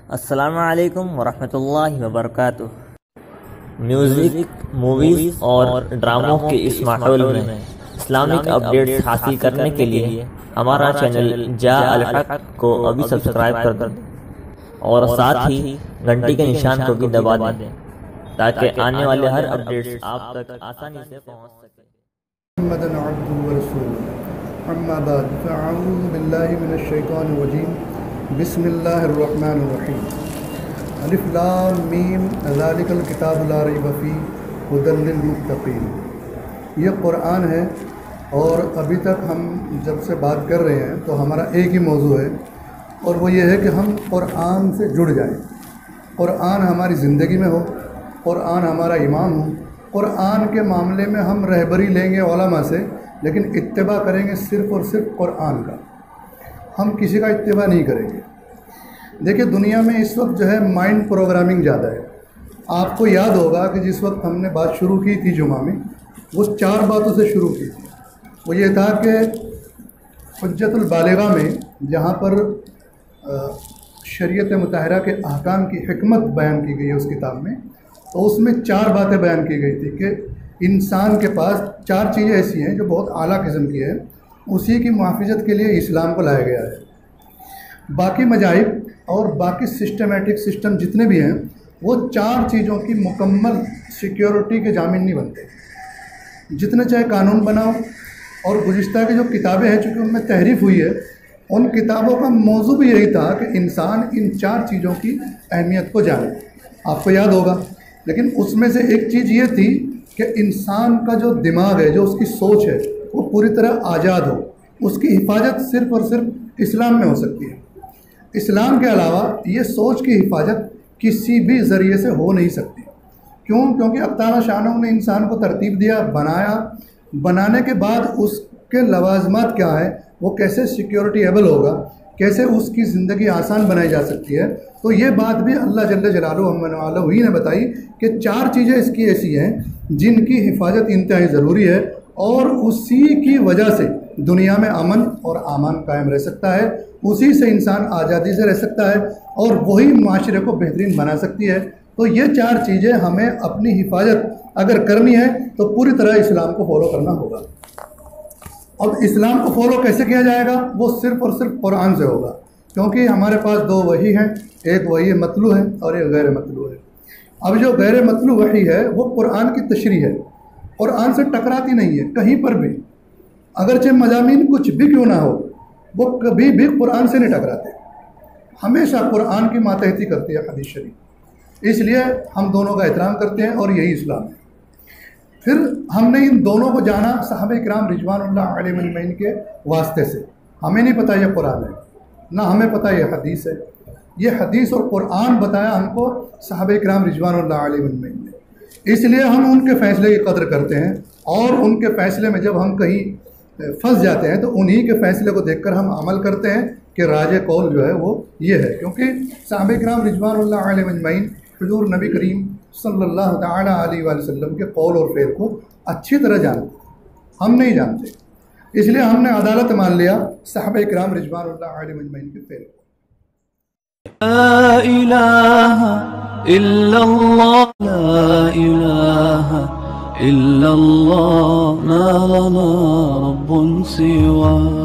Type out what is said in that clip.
السلام علیکم ورحمۃ اللہ وبرکاتہ۔ میوزک، موویز اور ڈراموں کے اس ماحول میں اسلامک اپڈیٹس حاصل کرنے کے لیے ہمارا چینل جا الحق کو ابھی سبسکرائب کر دیں اور ساتھ ہی گھنٹی کے نشان کو بھی دبا دیں تاکہ آنے والے ہر اپڈیٹس آپ تک آسانی سے پہنچ سکیں۔ محمد عبدہ ورسولہ، اما بعد فاعوذ باللہ من الشیطان الرجیم، بسم اللہ الرحمن الرحیم۔ الف لام میم ذالک الکتاب لا ریب فیہ ھدی للمتقین۔ یہ قرآن ہے اور ابھی تک ہم جب سے بات کر رہے ہیں تو ہمارا ایک ہی موضوع ہے، اور وہ یہ ہے کہ ہم قرآن سے جڑ جائیں، قرآن ہماری زندگی میں ہو، قرآن ہمارا امام ہو، قرآن کے معاملے میں ہم رہبری لیں گے علماء سے، لیکن اتباع کریں گے صرف اور صرف قرآن کا، ہم کسی کا اتباع نہیں کریں گے۔ دیکھیں دنیا میں اس وقت جو ہے مائنڈ پروگرامنگ زیادہ ہے۔ آپ کو یاد ہوگا کہ جس وقت ہم نے بات شروع کی تھی جمعہ میں، وہ 4 باتوں سے شروع کی تھی۔ وہ یہ تھا کہ حجت البالغہ میں جہاں پر شریعت مطہرہ کے احکام کی حکمت بیان کی گئی ہے اس کتاب میں، تو اس میں 4 باتیں بیان کی گئی تھی کہ انسان کے پاس 4 چیزیں ایسی ہیں جو بہت اعلیٰ قسم کی ہے، اسی کی محافظت کے لیے اسلام کو لایا گیا ہے۔ باقی مذاہب اور باقی سسٹمیٹک سسٹم جتنے بھی ہیں وہ 4 چیزوں کی مکمل سیکیورٹی کے ضامن نہیں بنتے۔ جتنے چاہے قانون بناؤ، اور گزشتہ کی جو کتابیں ہیں چونکہ ان میں تحریف ہوئی ہے، ان کتابوں کا موضوع بھی یہی تھا کہ انسان ان 4 چیزوں کی اہمیت کو جانے۔ آپ کو یاد ہوگا، لیکن اس میں سے ایک چیز یہ تھی کہ انسان کا جو دماغ ہے، جو اس کی سوچ ہے، وہ پوری طرح آزاد ہو۔ اس کی حفاظت صرف اور صرف اسلام میں ہو سکتی ہے۔ اسلام کے علاوہ یہ سوچ کی حفاظت کسی بھی ذریعے سے ہو نہیں سکتی۔ کیوں؟ کیونکہ اللہ تعالیٰ شانہ نے انسان کو ترتیب دیا، بنایا، بنانے کے بعد اس کے لوازمات کیا ہے، وہ کیسے سیکیورٹی ایبل ہوگا، کیسے اس کی زندگی آسان بنائی جا سکتی ہے، تو یہ بات بھی اللہ جل جلالہ ہی نے بتائی کہ 4 چیزیں اس کی ایسی ہیں جن کی حفاظت انتہائی ضروری ہے، اور اسی کی وجہ سے دنیا میں امن اور امان قائم رہ سکتا ہے، اسی سے انسان آزادی سے رہ سکتا ہے، اور وہی معاشرے کو بہترین بنا سکتی ہے۔ تو یہ 4 چیزیں ہمیں اپنی حفاظت اگر کرنی ہے تو پوری طرح اسلام کو فالو کرنا ہوگا۔ اب اسلام کو فالو کیسے کیا جائے گا؟ وہ صرف اور صرف قرآن سے ہوگا، کیونکہ ہمارے پاس 2 وحی ہیں، ایک وحی مطلوع ہے اور ایک غیر مطلوع ہے۔ اب جو غیر مطلوع وحی ہے وہ قرآن کی تشریح ہے، قرآن سے ٹکراتی نہیں ہے کہیں پر بھی، اگرچہ مضامین کچھ بھی کیوں نہ ہو، وہ کبھی بھی قرآن سے نہیں ٹکراتے، ہمیشہ قرآن کی ماتحتی کرتی ہے حدیث شریف۔ اس لیے ہم دونوں کا احترام کرتے ہیں اور یہی اسلام ہے۔ پھر ہم نے ان دونوں کو جانا صحابہ کرام رضوان اللہ علیہم اجمعین کے واسطے سے۔ ہمیں نہیں پتہ یہ قرآن ہے، نہ ہمیں پتہ یہ حدیث ہے، یہ حدیث اور قرآن بتایا ہم کو صحابہ کرام رضوان اللہ علیہم اجمعین نے۔ اس لیے ہم ان کے فیصلے کی قدر کرتے ہیں، اور ان کے فیصلے میں جب ہم کہیں پھنس جاتے ہیں تو انہی کے فیصلے کو دیکھ کر ہم عمل کرتے ہیں کہ راجح قول جو ہے وہ یہ ہے، کیونکہ صحابہ کرام رضوان اللہ علیہم اجمعین حضور نبی کریم صلی اللہ تعالیٰ علیہ وآلہ وسلم کے قول اور فعل کو اچھی طرح جانتے، ہم نہیں جانتے، اس لیے ہم نے عدالت مان لیا صحابہ کرام رضوان اللہ علیہ اجمعین کے فعل کو۔ لا الہ الا اللہ، لا الہ الا اللہ، ما لنا رب سواه۔